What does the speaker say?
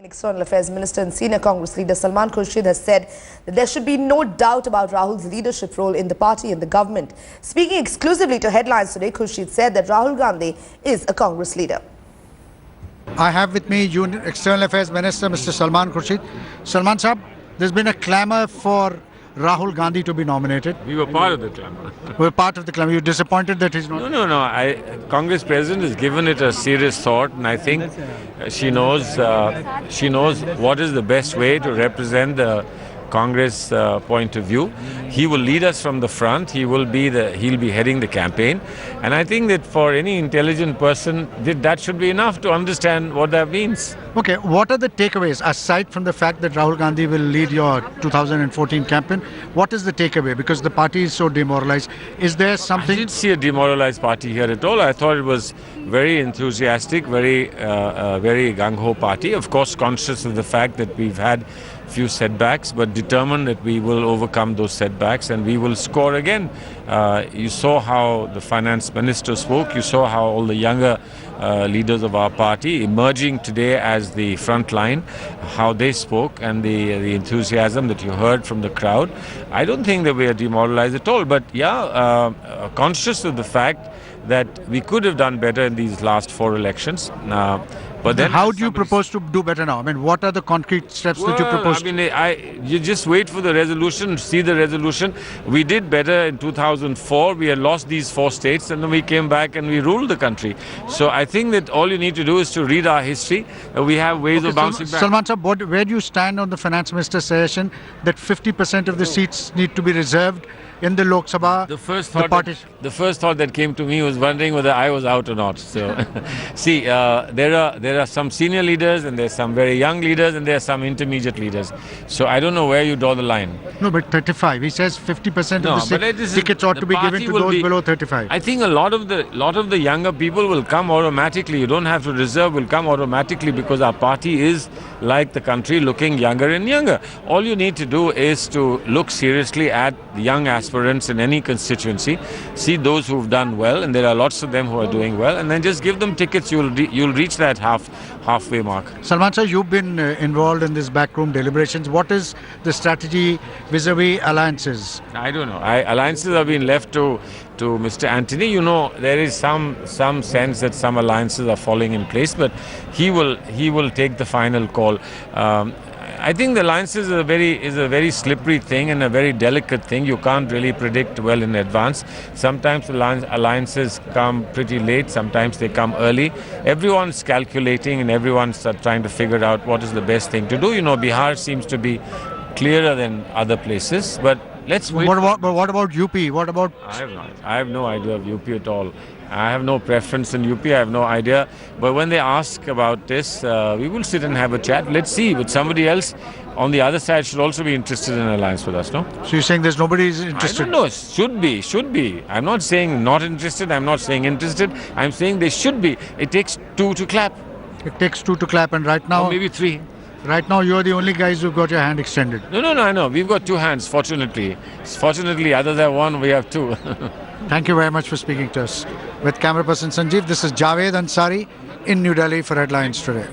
External Affairs Minister and senior Congress leader Salman Khursid has said that there should be no doubt about Rahul's leadership role in the party and the government. Speaking exclusively to Headlines today, Khursid said that Rahul Gandhi is a Congress leader. I have with me External Affairs Minister Mr. Salman Kurshid. Salman Sahab, there's been a clamour for Rahul Gandhi to be nominated. We were part of the clamour. We're part of the clamour. You're disappointed that he's not? No. Congress President has given it a serious thought, and I think she knows what is the best way to represent the Congress point of view. He will lead us from the front. He'll be heading the campaign, and I think that for any intelligent person, that should be enough to understand what that means. Okay, what are the takeaways aside from the fact that Rahul Gandhi will lead your 2014 campaign? What is the takeaway? Because the party is so demoralized. Is there something? I didn't see a demoralized party here at all. I thought it was very enthusiastic, very gung-ho party. Of course, conscious of the fact that we've had few setbacks, but determined that we will overcome those setbacks and we will score again. You saw how the finance minister spoke. You saw how all the younger leaders of our party emerging today as the front line, how they spoke, and the enthusiasm that you heard from the crowd. I don't think that we are demoralized at all, but conscious of the fact that we could have done better in these last 4 elections. But then how do you propose to do better now? I mean, what are the concrete steps that you propose? You just wait for the resolution, see the resolution. We did better in 2004. We had lost these 4 states, and then we came back and we ruled the country. So I think that all you need to do is to read our history. We have ways of bouncing back. Salman Sahab, where do you stand on the finance minister suggestion that 50% of the seats need to be reserved in the Lok Sabha? The first thought that came to me was wondering whether I was out or not. So, see, there are some senior leaders, and there's some very young leaders, and there are some intermediate leaders. So I don't know where you draw the line. No, but 35. He says 50% of the tickets ought to be given to those below 35. I think a lot of the younger people will come automatically. You don't have to reserve; will come automatically because our party is, like the country, looking younger and younger. All you need to do is to look seriously at the young aspirants in any constituency, see those who've done well, and there are lots of them who are doing well, and then just give them tickets. You'll reach that halfway mark. Salman sir, you've been involved in this backroom deliberations. What is the strategy vis-a-vis alliances? I don't know. Alliances have been left to Mr. Antony. You know, there is some sense that some alliances are falling in place, but he will take the final call. I think the alliances is a very slippery thing and a very delicate thing. You can't really predict well in advance. Sometimes alliances come pretty late, sometimes they come early. Everyone's calculating and everyone's trying to figure out what is the best thing to do. You know, Bihar seems to be clearer than other places, but let's wait. What about UP? What about? I have no idea of UP at all. I have no preference in UP. I have no idea. But when they ask about this, we will sit and have a chat. Let's see. But somebody else on the other side should also be interested in an alliance with us, no? So you're saying there's nobody is interested? I don't know. Should be. I'm not saying not interested. I'm not saying interested. I'm saying they should be. It takes 2 to clap. It takes 2 to clap, and right now... Or maybe 3. Right now, you're the only guys who've got your hand extended. No, I know. We've got 2 hands, fortunately. Fortunately, others have 1, we have 2. Thank you very much for speaking to us. With camera person Sanjeev, this is Javed Ansari in New Delhi for Headlines Today.